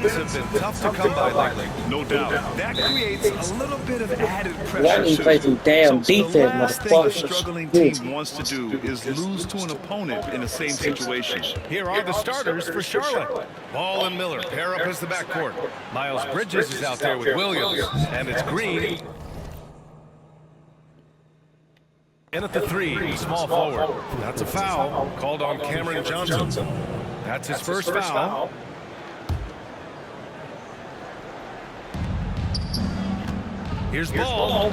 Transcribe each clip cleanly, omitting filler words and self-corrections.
wins have been tough to come by lately. No doubt. That creates a little bit of added pressure. Why didn't you play some damn So defense, the last thing a motherfucker? struggling team wants to do is lose to an opponent in the same situation. Here are the starters for Charlotte. Ball and Miller pair up as the backcourt. Miles Bridges is out there with Williams, and it's Green. In at the three, small forward. That's a foul called on Cameron Johnson. That's his first foul. Here's Ball.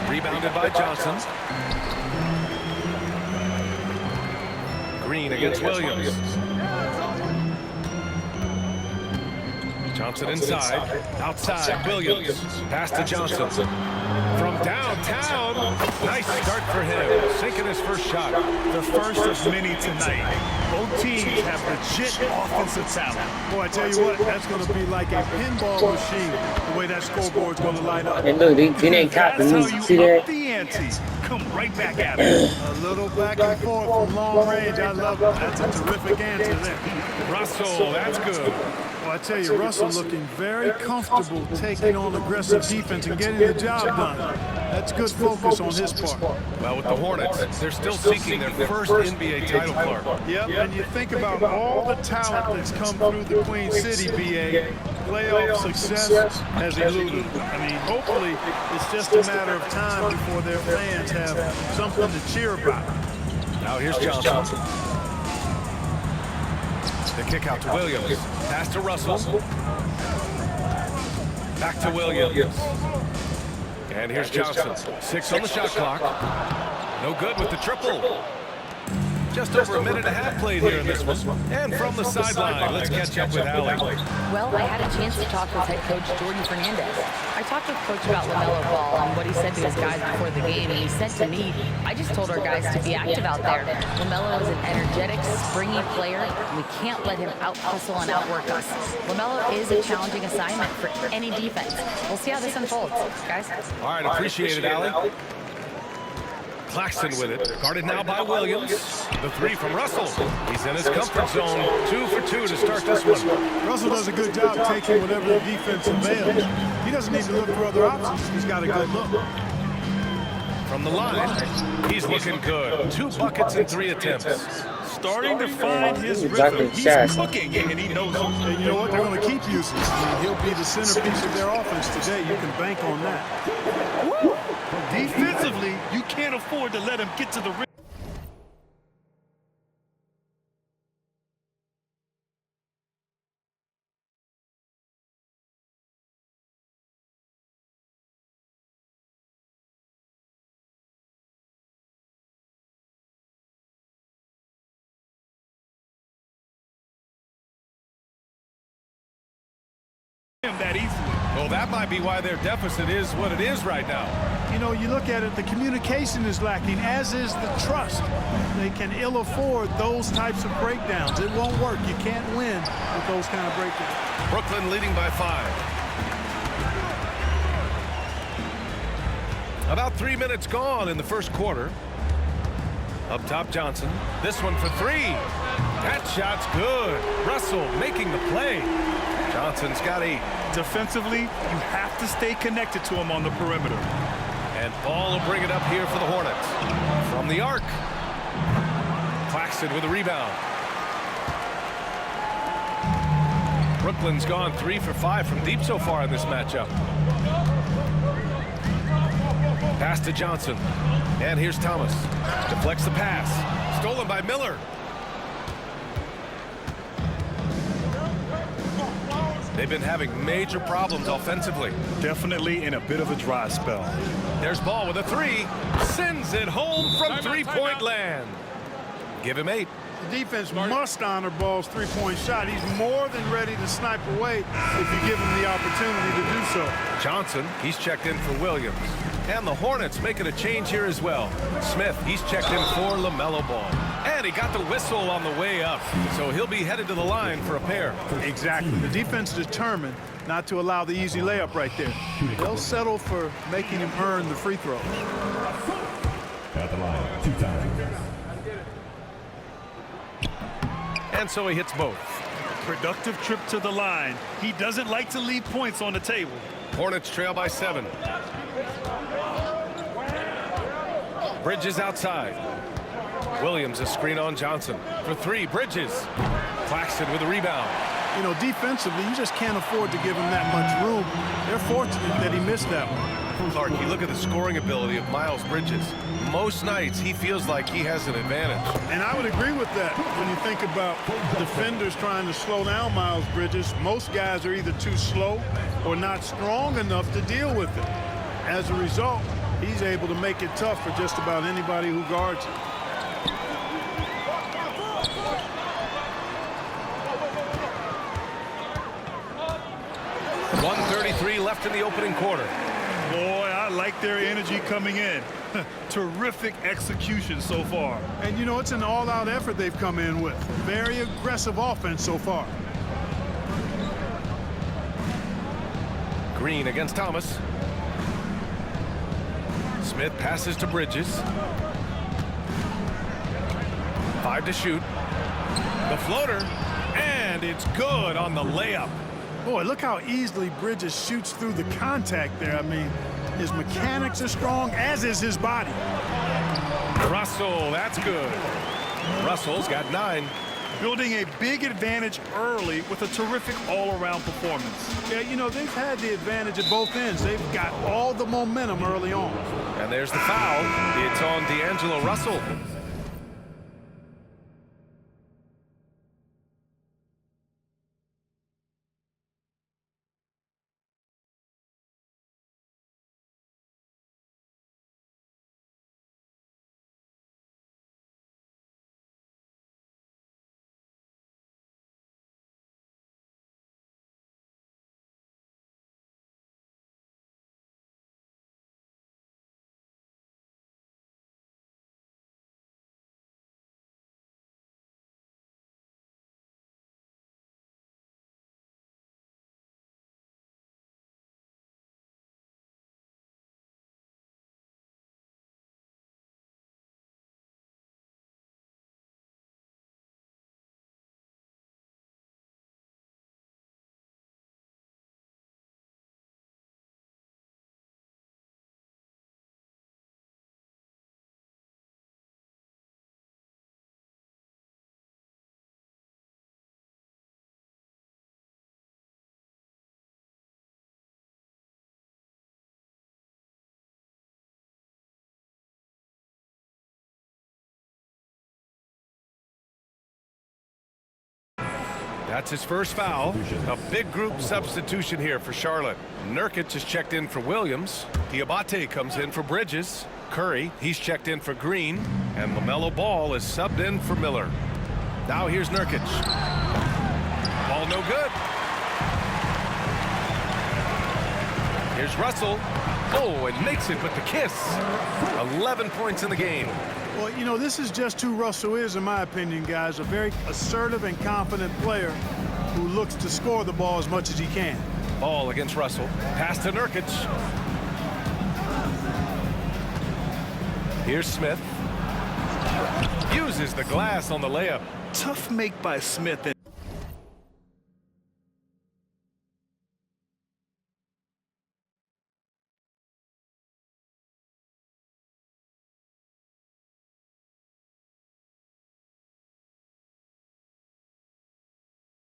Rebounded by Johnson. Green against Williams. Johnson inside. Outside, Williams. Pass to Johnson. From downtown. Nice start for him. Sinking his first shot. The first of many tonight. Both teams have legit offensive talent. Boy, I tell you what, that's going to be like a pinball machine, the way that scoreboard's going to line up. And look, they ain't copying. That's You how see you that? up the ante. Come right back at it. A little back and forth from long range. I love it. That's a terrific answer there. Russell, that's good. Well, I tell you, Russell looking very comfortable taking on aggressive defense and getting the job done. That's good focus on his part. Well, with the Hornets, they're still seeking their first NBA title, Clark. Yep, and you think about all the talent that's come through the Queen City, BA. Playoff success has eluded them. I mean, hopefully it's just a matter of time before their fans have something to cheer about. Now here's Johnson. The kick out to Williams. Pass to Russell. Back to Williams. And here's Johnson. 6 on the shot clock. No good with the triple. Just over a minute and a half played here in this one. And from the sideline, let's catch up with Allie. Well, I had a chance to talk with head coach Jordan Fernandez. I talked with Coach about LaMelo Ball and what he said to his guys before the game, and he said to me, I just told our guys to be active out there. LaMelo is an energetic, springy player, and we can't let him out-hustle and outwork us. LaMelo is a challenging assignment for any defense. We'll see how this unfolds, guys. All right, appreciate it, Allie. Claxton with it, guarded now by Williams. The three from Russell. He's in his comfort zone. 2 for 2 to start this one. Russell does a good job taking whatever the defense avails. He doesn't need to look for other options. He's got a good look. From the line, he's looking good. 2 buckets in 3 attempts. Starting to find his Exactly, rhythm. He's shots. cooking, and he knows it. And you know what? They're going to keep using him. I mean, he'll be the centerpiece of their offense today. You can bank on that. Defensively, you can't afford to let him get to the rim. That easily. Well, that might be why their deficit is what it is right now. You know, you look at it, the communication is lacking, as is the trust. They can ill afford those types of breakdowns. It won't work. You can't win with those kind of breakdowns. Brooklyn leading by 5. About 3 minutes gone in the first quarter. Up top, Johnson. This one for 3. That shot's good. Russell making the play. Johnson's got 8. Defensively, you have to stay connected to him on the perimeter. And Ball will bring it up here for the Hornets. From the arc. Claxton with a rebound. Brooklyn's gone 3 for 5 from deep so far in this matchup. Pass to Johnson. And here's Thomas. Deflects the pass. Stolen by Miller. They've been having major problems offensively. Definitely in a bit of a dry spell. There's Ball with a 3. Sends it home from three-point land. Give him 8. The defense must honor Ball's three-point shot. He's more than ready to snipe away if you give him the opportunity to do so. Johnson, he's checked in for Williams. And the Hornets making a change here as well. Smith, he's checked in for LaMelo Ball. And he got the whistle on the way up. So he'll be headed to the line for a pair. Exactly. The defense determined not to allow the easy layup right there. They'll settle for making him earn the free throw. At the line, 2 times. And so he hits both. Productive trip to the line. He doesn't like to leave points on the table. Hornets trail by 7. Bridges outside. Williams a screen on Johnson. For 3, Bridges. Claxton with a rebound. You know, defensively, you just can't afford to give him that much room. They're fortunate that he missed that one. Clark, you look at the scoring ability of Miles Bridges. Most nights, he feels like he has an advantage. And I would agree with that. When you think about defenders trying to slow down Miles Bridges, most guys are either too slow or not strong enough to deal with it. As a result, he's able to make it tough for just about anybody who guards him. .133 left in the opening quarter. Boy, I like their energy coming in. Terrific execution so far. And, you know, it's an all-out effort they've come in with. Very aggressive offense so far. Green against Thomas. Smith passes to Bridges. 5 to shoot. The floater, and it's good on the layup. Boy, look how easily Bridges shoots through the contact there. I mean, his mechanics are strong, as is his body. Russell, that's good. Russell's got 9. Building a big advantage early with a terrific all-around performance. Yeah, you know, they've had the advantage at both ends. They've got all the momentum early on. And there's the foul. It's on D'Angelo Russell. That's his first foul. A big group substitution here for Charlotte. Nurkic is checked in for Williams. Diabate comes in for Bridges. Curry, he's checked in for Green. And LaMelo Ball is subbed in for Miller. Now here's Nurkic. Ball no good. Here's Russell. Oh, and makes it with the kiss. 11 points in the game. Well, you know, this is just who Russell is, in my opinion, guys. A very assertive and confident player who looks to score the ball as much as he can. Ball against Russell. Pass to Nurkic. Here's Smith. Uses the glass on the layup. Tough make by Smith.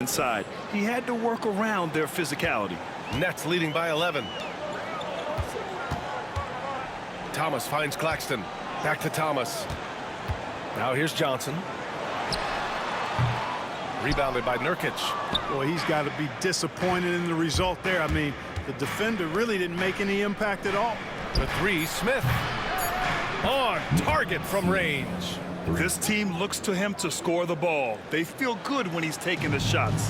Inside. He had to work around their physicality. Nets leading by 11. Thomas finds Claxton. Back to Thomas. Now here's Johnson. Rebounded by Nurkic. Boy, he's got to be disappointed in the result there. I mean, the defender really didn't make any impact at all. The 3, Smith. On target from range. This team looks to him to score the ball. They feel good when he's taking the shots.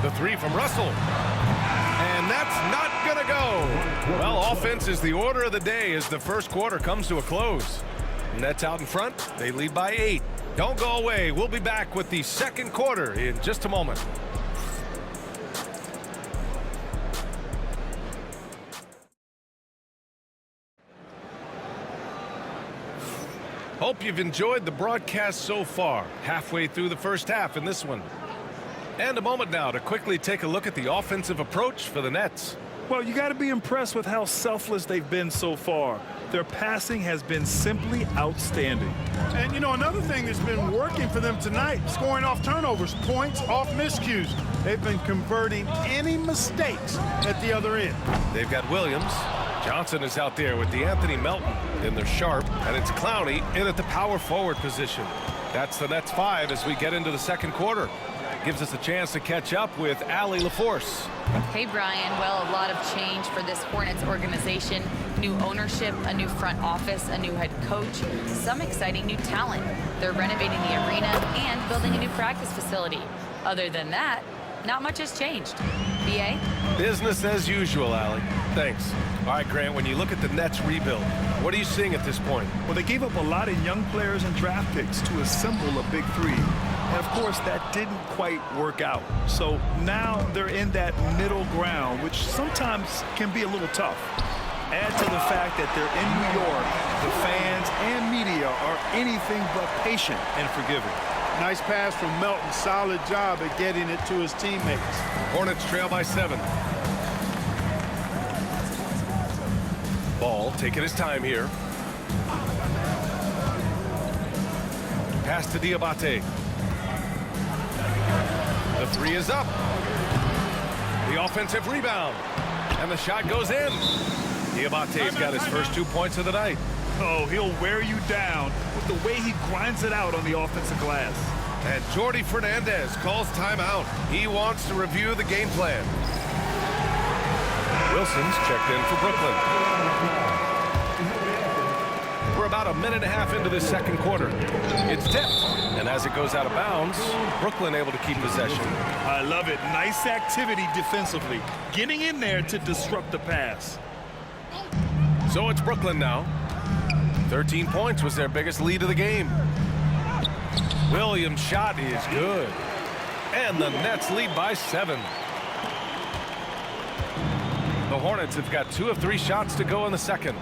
The 3 from Russell. And that's not going to go. Well, offense is the order of the day as the first quarter comes to a close. Nets out in front. They lead by 8. Don't go away. We'll be back with the second quarter in just a moment. Hope you've enjoyed the broadcast so far. Halfway through the first half in this one. And a moment now to quickly take a look at the offensive approach for the Nets. Well, you got to be impressed with how selfless they've been so far. Their passing has been simply outstanding. And, you know, another thing that's been working for them tonight, scoring off turnovers, points off miscues. They've been converting any mistakes at the other end. They've got Williams. Johnson is out there with DeAnthony Melton in their sharp, and it's Clowney in at the power forward position. That's the Nets 5 as we get into the second quarter. Gives us a chance to catch up with Allie LaForce. Hey, Brian. Well, a lot of change for this Hornets organization. New ownership, a new front office, a new head coach, some exciting new talent. They're renovating the arena and building a new practice facility. Other than that, not much has changed. B.A.? Business as usual, Allie. Thanks. All right, Grant, when you look at the Nets rebuild, what are you seeing at this point? Well, they gave up a lot of young players and draft picks to assemble a big three. And, of course, that didn't quite work out. So now they're in that middle ground, which sometimes can be a little tough. Add to the fact that they're in New York, the fans and media are anything but patient and forgiving. Nice pass from Melton. Solid job at getting it to his teammates. Hornets trail by 7. Ball taking his time here. Pass to Diabate. The three is up. The offensive rebound. And the shot goes in. Diabate's got his first 2 points of the night. Oh, he'll wear you down with the way he grinds it out on the offensive glass. And Jordi Fernandez calls timeout. He wants to review the game plan. Wilson's checked in for Brooklyn. We're about a minute and a half into this second quarter. It's tipped, and as it goes out of bounds, Brooklyn able to keep possession. I love it. Nice activity defensively. Getting in there to disrupt the pass. So it's Brooklyn now. 13 points was their biggest lead of the game. Williams' shot is good. And the Nets lead by 7. The Hornets have got 2 of 3 shots to go in the second.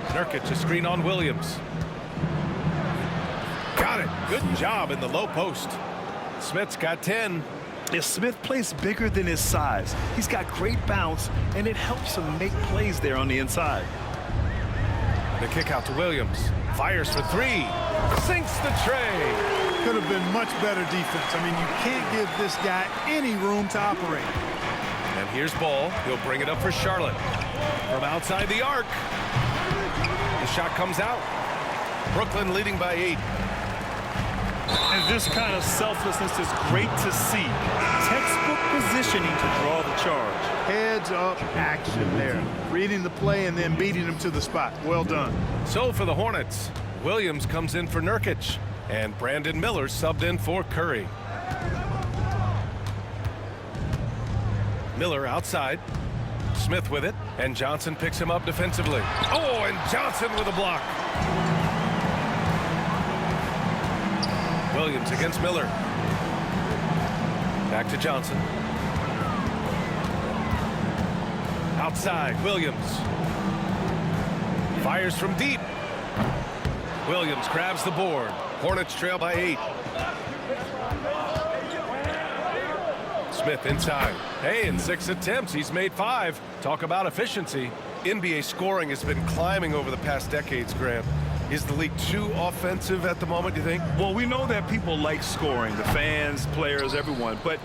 Nurkic a screen on Williams. Got it. Good job in the low post. Smith's got 10. If Smith plays bigger than his size, he's got great bounce, and it helps him make plays there on the inside. The kick out to Williams. Fires for 3. Sinks the tray. Could have been much better defense. I mean, you can't give this guy any room to operate. And here's Ball. He'll bring it up for Charlotte. From outside the arc. The shot comes out. Brooklyn leading by 8. And this kind of selflessness is great to see. Textbook positioning to draw the charge. Heads up action there. Reading the play and then beating him to the spot. Well done. So for the Hornets, Williams comes in for Nurkic. And Brandon Miller subbed in for Curry. Miller outside. Smith with it. And Johnson picks him up defensively. Oh, and Johnson with a block. Williams against Miller. Back to Johnson. Outside, Williams. Fires from deep. Williams grabs the board. Hornets trail by 8. Smith inside. Hey, in 6 attempts, he's made 5. Talk about efficiency. NBA scoring has been climbing over the past decades, Grant. Is the league too offensive at the moment, do you think? Well, we know that people like scoring, the fans, players, everyone, but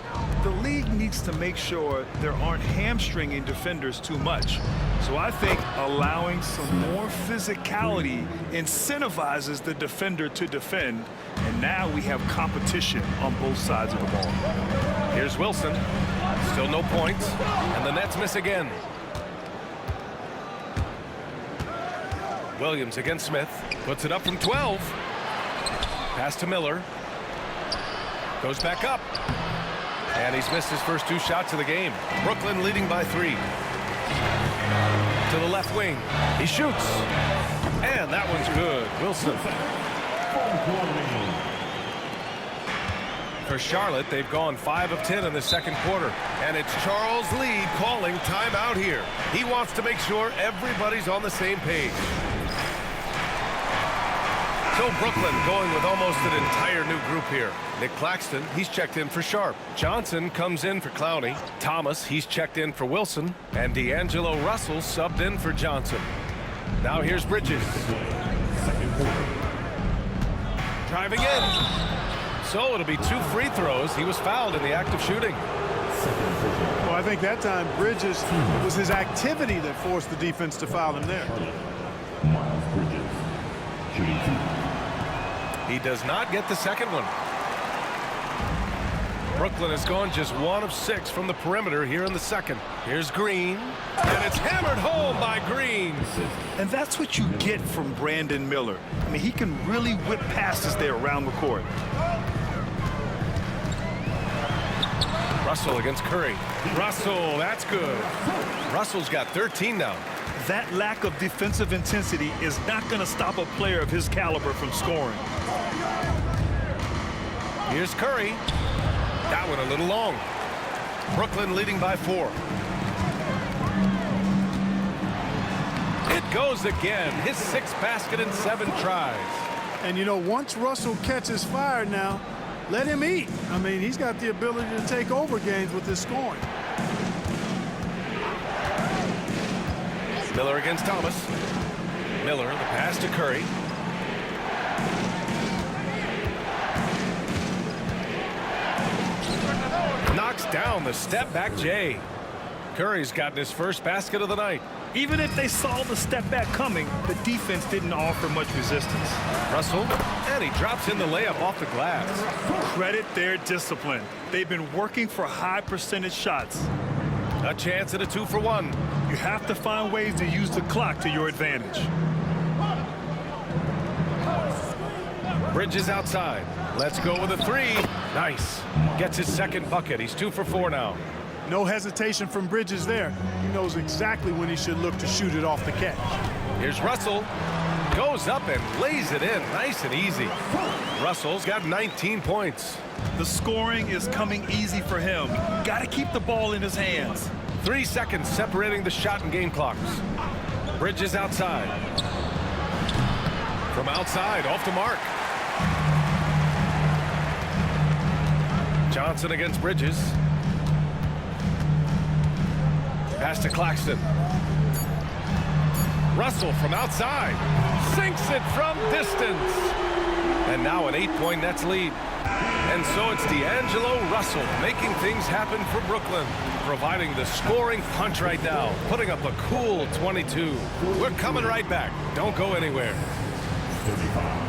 the league needs to make sure there aren't hamstringing defenders too much. So I think allowing some more physicality incentivizes the defender to defend, and now we have competition on both sides of the ball. Here's Wilson. Still no points, and the Nets miss again. Williams against Smith. Puts it up from 12. Pass to Miller. Goes back up. And he's missed his first 2 shots of the game. Brooklyn leading by 3. To the left wing. He shoots. And that one's good. Wilson. For Charlotte, they've gone 5 of 10 in the second quarter. And it's Charles Lee calling timeout here. He wants to make sure everybody's on the same page. So Brooklyn going with almost an entire new group here. Nick Claxton, he's checked in for Sharp. Johnson comes in for Clowney. Thomas, he's checked in for Wilson. And D'Angelo Russell subbed in for Johnson. Now here's Bridges. Driving in. So it'll be 2 free throws. He was fouled in the act of shooting. Well, I think that time Bridges, it was his activity that forced the defense to foul him there. Miles Bridges, shooting 2. He does not get the second one. Brooklyn has gone just 1 of 6 from the perimeter here in the second. Here's Green, and it's hammered home by Green. And that's what you get from Brandon Miller. I mean, he can really whip passes there around the court. Russell against Curry. Russell, that's good. Russell's got 13 now. That lack of defensive intensity is not going to stop a player of his caliber from scoring. Here's Curry. That one a little long. Brooklyn leading by 4. It goes again. His 6th basket in 7 tries. And, you know, once Russell catches fire now, let him eat. I mean, he's got the ability to take over games with his scoring. Miller against Thomas. Miller, the pass to Curry. Knocks down the step-back Jay. Curry's gotten his first basket of the night. Even if they saw the step back coming, the defense didn't offer much resistance. Russell, and he drops in the layup off the glass. Credit their discipline. They've been working for high percentage shots. A chance at a 2 for 1. You have to find ways to use the clock to your advantage. Bridges outside. Let's go with a 3. Nice. Gets his second bucket. He's 2 for 4 now. No hesitation from Bridges there. He knows exactly when he should look to shoot it off the catch. Here's Russell. Goes up and lays it in. Nice and easy. Russell's got 19 points. The scoring is coming easy for him. Got to keep the ball in his hands. 3 seconds separating the shot and game clocks. Bridges outside. From outside, off the mark. Johnson against Bridges. Pass to Claxton. Russell from outside. Sinks it from distance. And now an 8-point Nets lead. And so it's D'Angelo Russell making things happen for Brooklyn, providing the scoring punch right now, putting up a cool 22. We're coming right back. Don't go anywhere. 35.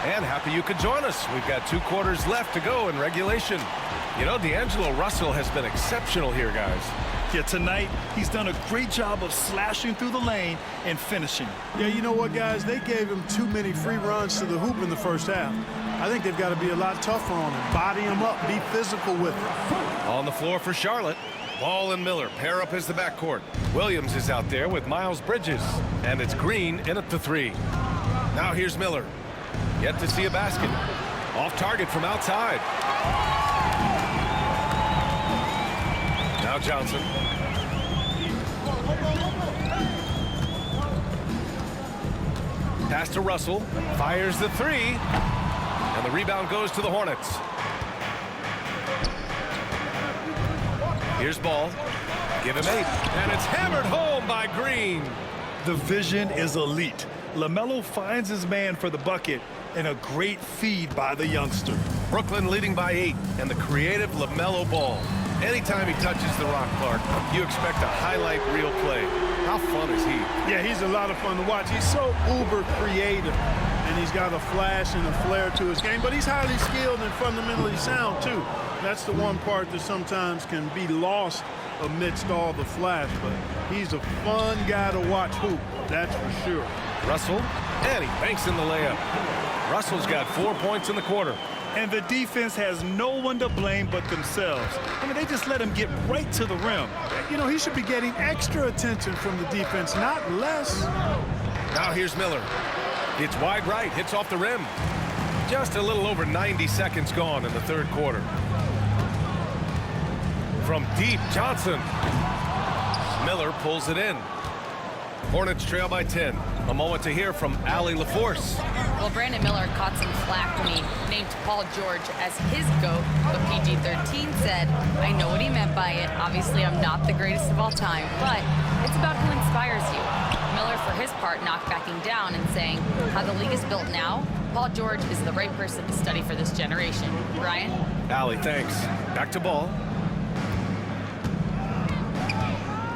And happy you could join us. We've got 2 quarters left to go in regulation. You know, D'Angelo Russell has been exceptional here, guys. Yeah, tonight, he's done a great job of slashing through the lane and finishing. Yeah, you know what, guys? They gave him too many free runs to the hoop in the first half. I think they've got to be a lot tougher on him. Body him up, be physical with him. On the floor for Charlotte, Ball and Miller pair up as the backcourt. Williams is out there with Miles Bridges. And it's Green in at the 3. Now here's Miller. Yet to see a basket. Off target from outside. Now Johnson. Pass to Russell. Fires the 3. And the rebound goes to the Hornets. Here's Ball. Give him 8. And it's hammered home by Green. The vision is elite. LaMelo finds his man for the bucket, and a great feed by the youngster. Brooklyn leading by 8, and the creative LaMelo Ball. Anytime he touches the rock, Clark, you expect a highlight reel play. How fun is he? Yeah, he's a lot of fun to watch. He's so uber creative, and he's got a flash and a flair to his game, but he's highly skilled and fundamentally sound, too. That's the one part that sometimes can be lost amidst all the flash, but he's a fun guy to watch hoop, that's for sure. Russell, and he banks in the layup. Russell's got 4 points in the quarter. And the defense has no one to blame but themselves. I mean, they just let him get right to the rim. You know, he should be getting extra attention from the defense, not less. Now here's Miller. It's wide right, hits off the rim. Just a little over 90 seconds gone in the third quarter. From deep, Johnson. Miller pulls it in. Hornets trail by 10. A moment to hear from Allie LaForce. Well, Brandon Miller caught some flack when he named Paul George as his GOAT, but PG-13 said, I know what he meant by it. Obviously, I'm not the greatest of all time, but it's about who inspires you. Miller, for his part, not backing down and saying, how the league is built now, Paul George is the right person to study for this generation. Ryan? Allie, thanks. Back to ball.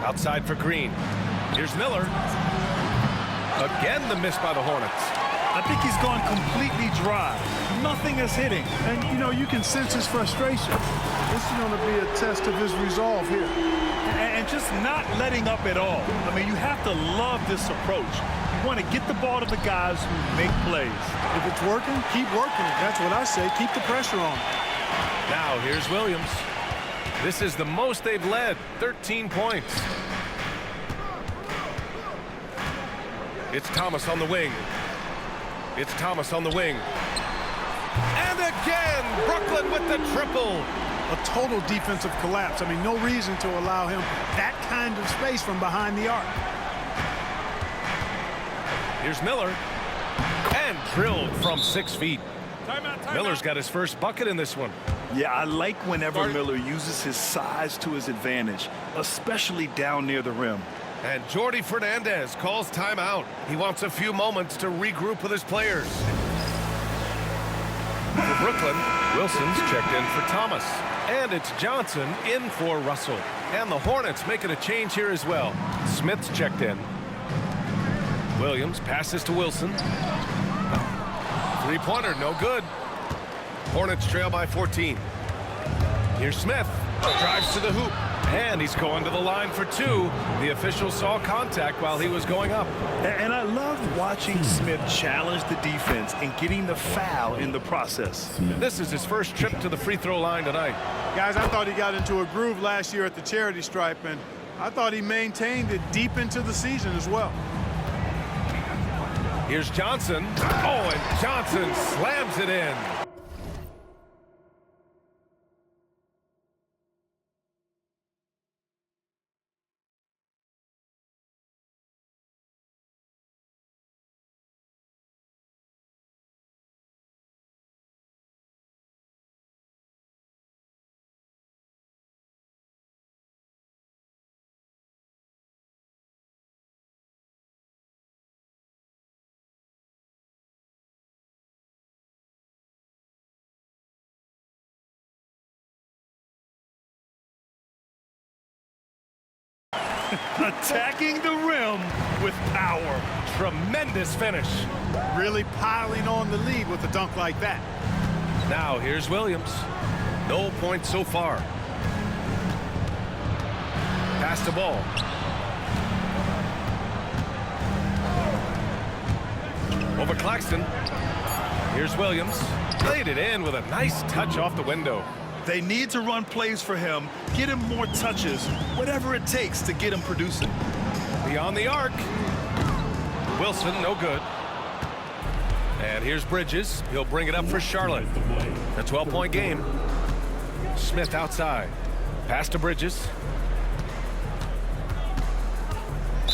Outside for Green. Here's Miller. Again, the miss by the Hornets. I think he's gone completely dry. Nothing is hitting. And, you know, you can sense his frustration. This is going to be a test of his resolve here. And just not letting up at all. I mean, you have to love this approach. You want to get the ball to the guys who make plays. If it's working, keep working. That's what I say. Keep the pressure on. Now here's Williams. This is the most they've led, 13 points. It's Thomas on the wing. It's Thomas on the wing. And again, Brooklyn with the triple. A total defensive collapse. I mean, no reason to allow him that kind of space from behind the arc. Here's Miller. And drilled from 6 feet. Miller's got his first bucket in this one. Yeah, I like whenever Miller uses his size to his advantage, especially down near the rim. And Jordi Fernandez calls timeout. He wants a few moments to regroup with his players. For Brooklyn, Wilson's checked in for Thomas. And it's Johnson in for Russell. And the Hornets making a change here as well. Smith's checked in. Williams passes to Wilson. Three-pointer, no good. Hornets trail by 14. Here's Smith. Drives to the hoop. And he's going to the line for two. The official saw contact while he was going up. And I loved watching Smith challenge the defense and getting the foul in the process. This is his first trip to the free throw line tonight. Guys, I thought he got into a groove last year at the charity stripe, and I thought he maintained it deep into the season as well. Here's Johnson. Oh, and Johnson slams it in. Attacking the rim with power. Tremendous finish. Really piling on the lead with a dunk like that. Now here's Williams. No points so far. Pass the ball. Over Claxton. Here's Williams. Played it in with a nice touch off the window. They need to run plays for him, get him more touches, whatever it takes to get him producing. Beyond the arc. Wilson, no good. And here's Bridges. He'll bring it up for Charlotte. A 12-point game. Smith outside. Pass to Bridges.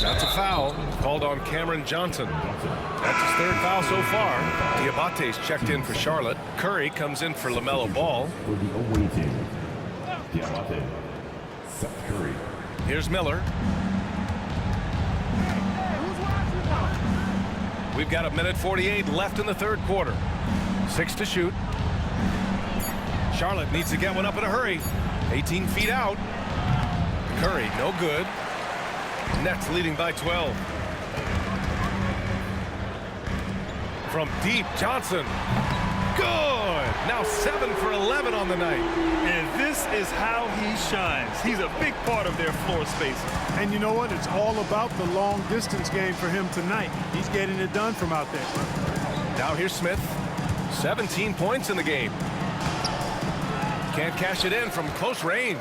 That's a foul called on Cameron Johnson. That's his third foul so far. Diabate's checked in for Charlotte. Curry comes in for LaMelo Ball. For the away team, Diabate, Seth Curry. Here's Miller. We've got 1:48 left in the third quarter. 6 to shoot. Charlotte needs to get one up in a hurry. 18 feet out. Curry, no good. Nets leading by 12. From deep, Johnson. Good! Now 7 for 11 on the night. And this is how he shines. He's a big part of their floor space. And you know what? It's all about the long distance game for him tonight. He's getting it done from out there. Now here's Smith. 17 points in the game. Can't cash it in from close range.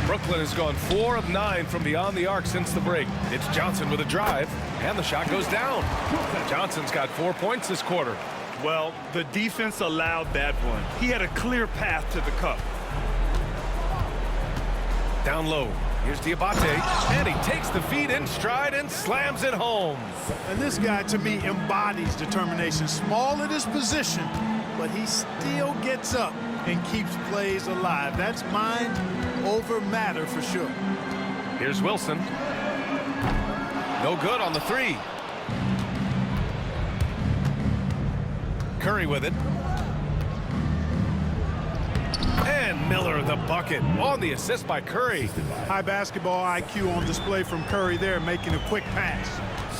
Brooklyn has gone 4 of 9 from beyond the arc since the break. It's Johnson with a drive, and the shot goes down. Johnson's got 4 points this quarter. Well, the defense allowed that one. He had a clear path to the cup. Down low. Here's Diabate, and he takes the feed in stride and slams it home. And this guy, to me, embodies determination. Small at his position, but he still gets up and keeps plays alive. That's mind over matter for sure. Here's Wilson. No good on the 3. Curry with it. And Miller the bucket on the assist by Curry. High basketball IQ on display from Curry there, making a quick pass.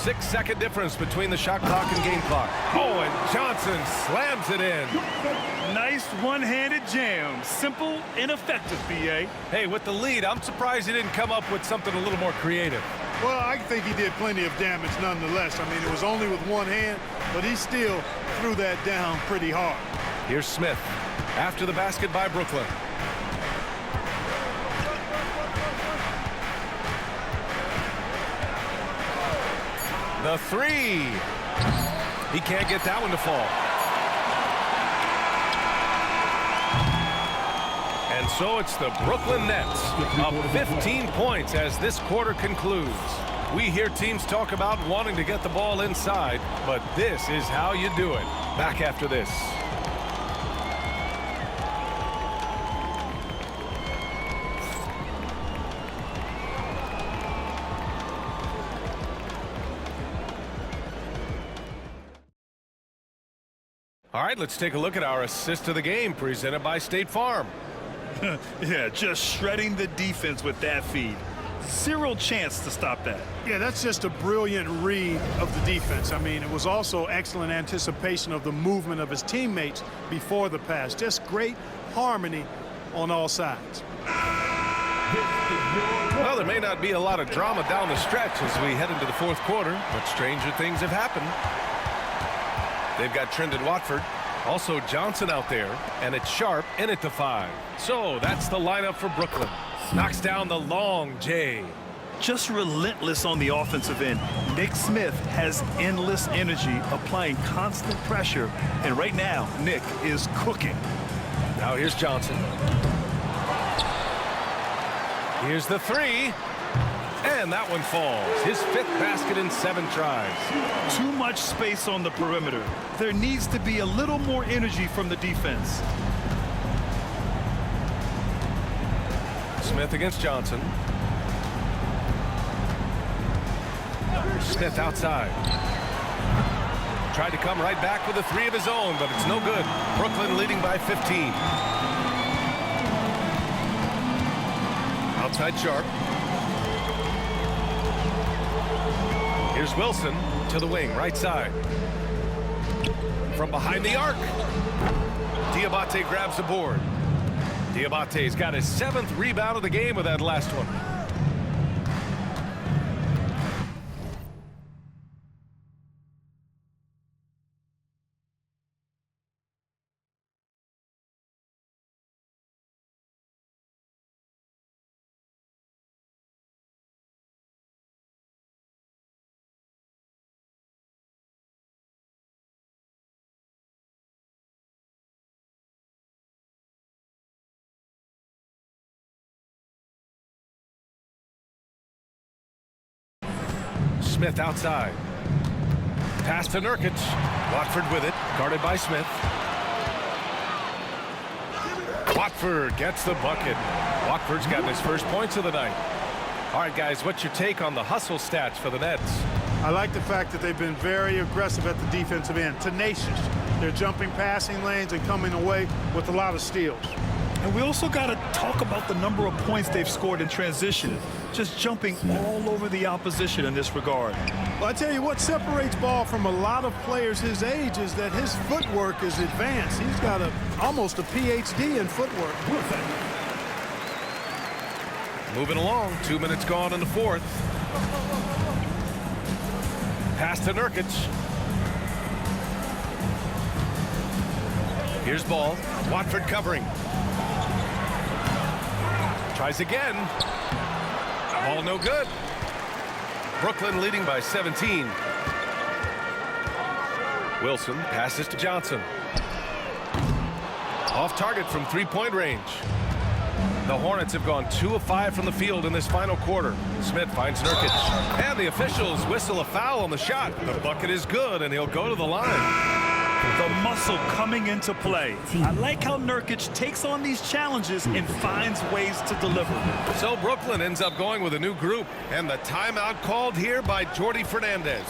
6-second difference between the shot clock and game clock. Oh, and Johnson slams it in. Nice one-handed jam. Simple and effective, B.A. Hey, with the lead, I'm surprised he didn't come up with something a little more creative. Well, I think he did plenty of damage nonetheless. I mean, it was only with one hand, but he still threw that down pretty hard. Here's Smith after the basket by Brooklyn. The 3. He can't get that one to fall. And so it's the Brooklyn Nets up 15 points as this quarter concludes. We hear teams talk about wanting to get the ball inside, but this is how you do it. Back after this. All right, let's take a look at our assist of the game presented by State Farm. Yeah, just shredding the defense with that feed. Zero chance to stop that. Yeah, that's just a brilliant read of the defense. I mean, it was also excellent anticipation of the movement of his teammates before the pass. Just great harmony on all sides. Well, there may not be a lot of drama down the stretch as we head into the fourth quarter, but stranger things have happened. They've got Trendon Watford, also Johnson out there, and it's Sharp in it to 5. So that's the lineup for Brooklyn. Knocks down the long J. Just relentless on the offensive end. Nick Smith has endless energy, applying constant pressure. And right now, Nick is cooking. Now here's Johnson. Here's the 3. And that one falls. His 5th basket in 7 tries. Too much space on the perimeter. There needs to be a little more energy from the defense. Smith against Johnson. Smith outside. Tried to come right back with a 3 of his own, but it's no good. Brooklyn leading by 15. Outside Sharp. Here's Wilson to the wing, right side. From behind the arc. Diabate grabs the board. Diabate's got his 7th rebound of the game with that last one. Smith outside. Pass to Nurkic. Watford with it, guarded by Smith. Watford gets the bucket. Watford's gotten his first points of the night. All right, guys, what's your take on the hustle stats for the Nets? I like the fact that they've been very aggressive at the defensive end, tenacious. They're jumping passing lanes and coming away with a lot of steals. And we also got to talk about the number of points they've scored in transition, just jumping all over the opposition in this regard. Well, I tell you what separates Ball from a lot of players his age is that his footwork is advanced. He's got almost a PhD in footwork. Moving along, 2 minutes gone in the fourth. Pass to Nurkic. Here's Ball. Watford covering. Tries again. Ball no good. Brooklyn leading by 17. Wilson passes to Johnson. Off target from three-point range. The Hornets have gone 2 of 5 from the field in this final quarter. Smith finds Nurkic. And the officials whistle a foul on the shot. The bucket is good, and he'll go to the line. The muscle coming into play. I like how Nurkic takes on these challenges and finds ways to deliver. So Brooklyn ends up going with a new group, and the timeout called here by Jordi Fernandez.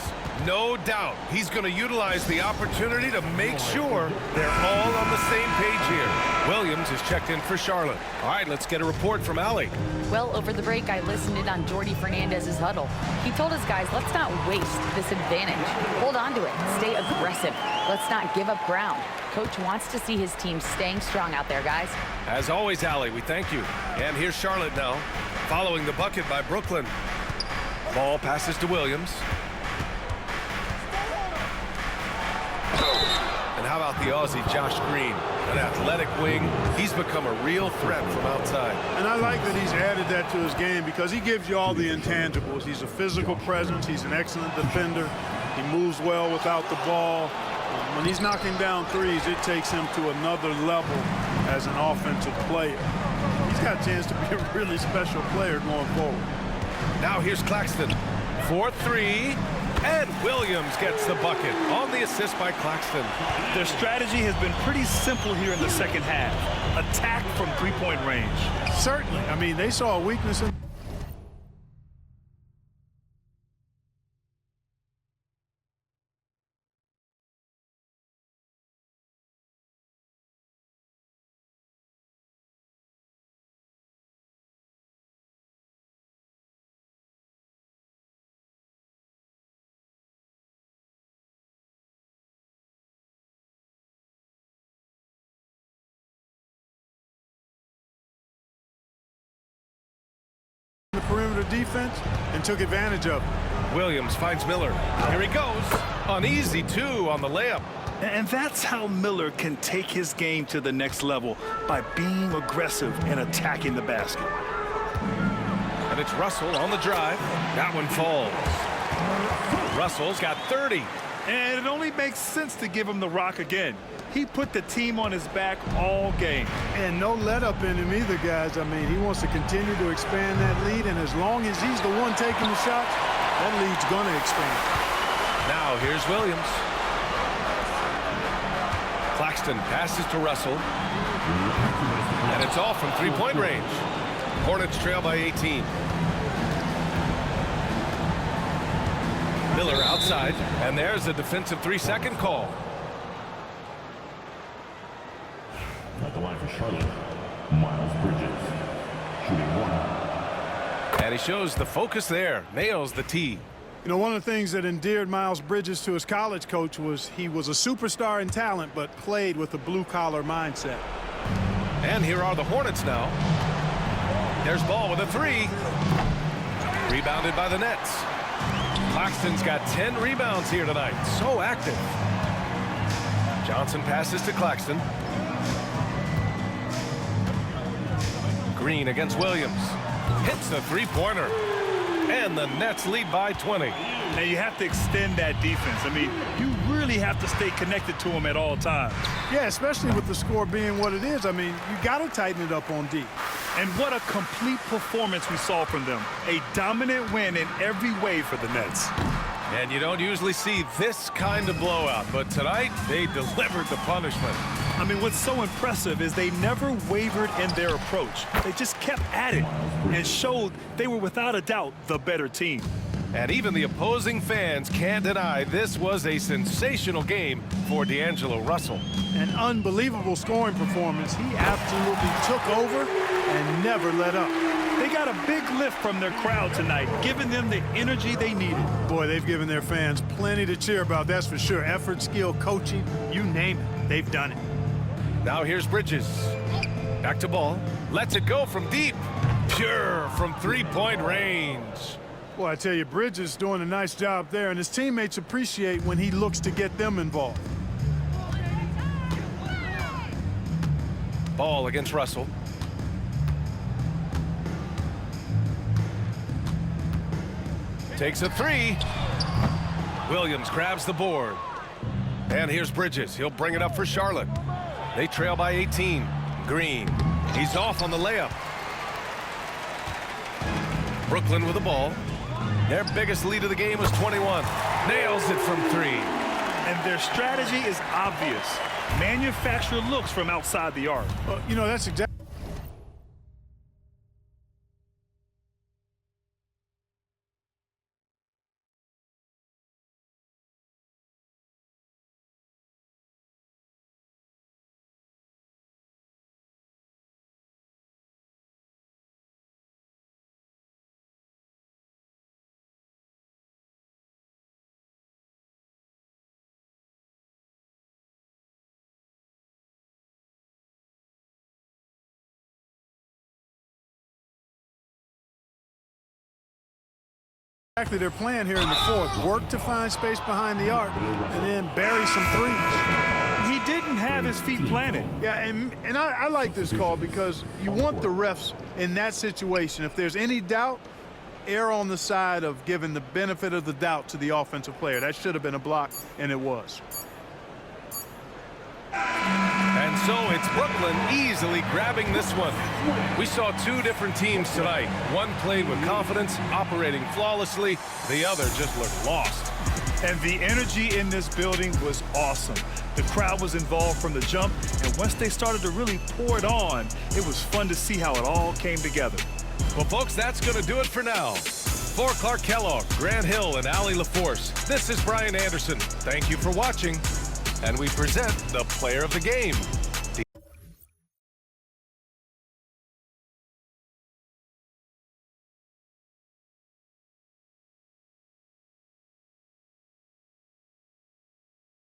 No doubt he's going to utilize the opportunity to make sure they're all on the same page here. Williams is checked in for Charlotte. All right, let's get a report from Allie. Well, over the break, I listened in on Jordi Fernandez's huddle. He told his guys, let's not waste this advantage. Hold on to it. Stay aggressive. Let's not give up ground. Coach wants to see his team staying strong out there, guys. As always, Allie, we thank you. And here's Charlotte now, following the bucket by Brooklyn. Ball passes to Williams. And how about the Aussie Josh Green, an athletic wing? He's become a real threat from outside. And I like that he's added that to his game because he gives you all the intangibles. He's a physical presence. He's an excellent defender. He moves well without the ball. When he's knocking down threes, it takes him to another level as an offensive player. He's got a chance to be a really special player going forward. Now here's Claxton. 4-3. And Williams gets the bucket on the assist by Claxton. Their strategy has been pretty simple here in the second half. Attack from three-point range. Certainly. I mean, they saw a weakness in the perimeter defense and took advantage of it. Williams finds Miller. Here he goes. An easy 2 on the layup. And that's how Miller can take his game to the next level, by being aggressive and attacking the basket. And it's Russell on the drive. That one falls. Russell's got 30. And it only makes sense to give him the rock again. He put the team on his back all game. And no let up in him either, guys. I mean, he wants to continue to expand that lead, and as long as he's the one taking the shots, that lead's going to expand. Now here's Williams. Claxton passes to Russell. And it's all from three-point range. Hornets trail by 18. Miller outside, and there's a defensive 3-second call. At the line for Charlotte, Miles Bridges, shooting 1. And he shows the focus there, nails the tee. You know, one of the things that endeared Miles Bridges to his college coach was he was a superstar in talent, but played with a blue-collar mindset. And here are the Hornets now. There's Ball with a 3. Rebounded by the Nets. Claxton's got 10 rebounds here tonight. So active. Johnson passes to Claxton. Green against Williams. Hits the three-pointer. And the Nets lead by 20. Now you have to extend that defense. I mean, you really have to stay connected to him at all times. Yeah, especially with the score being what it is. I mean, you got to tighten it up on D. And what a complete performance we saw from them. A dominant win in every way for the Nets. And you don't usually see this kind of blowout, but tonight they delivered the punishment. I mean, what's so impressive is they never wavered in their approach. They just kept at it and showed they were without a doubt the better team. And even the opposing fans can't deny this was a sensational game for D'Angelo Russell. An unbelievable scoring performance. He absolutely took over and never let up. They got a big lift from their crowd tonight, giving them the energy they needed. Boy, they've given their fans plenty to cheer about, that's for sure. Effort, skill, coaching, you name it, they've done it. Now here's Bridges. Back to Ball. Lets it go from deep. Pure from three-point range. Boy, I tell you, Bridges is doing a nice job there, and his teammates appreciate when he looks to get them involved. Ball against Russell. Takes a three. Williams grabs the board. And here's Bridges. He'll bring it up for Charlotte. They trail by 18. Green. He's off on the layup. Brooklyn with the ball. Their biggest lead of the game was 21. Nails it from three. And their strategy is obvious. Manufacture looks from outside the arc. Well, you know, that's exactly. Exactly their plan here in the fourth. Work to find space behind the arc and then bury some threes. He didn't have his feet planted. Yeah, and I like this call because you want the refs in that situation. If there's any doubt, err on the side of giving the benefit of the doubt to the offensive player. That should have been a block, and it was. And so it's Brooklyn easily grabbing this one. We saw two different teams tonight. One played with confidence, operating flawlessly. The other just looked lost. And the energy in this building was awesome. The crowd was involved from the jump, and once they started to really pour it on, it was fun to see how it all came together. Well, folks, that's going to do it for now. For Clark Kellogg, Grant Hill, and Allie LaForce, this is Brian Anderson. Thank you for watching. And we present the player of the game.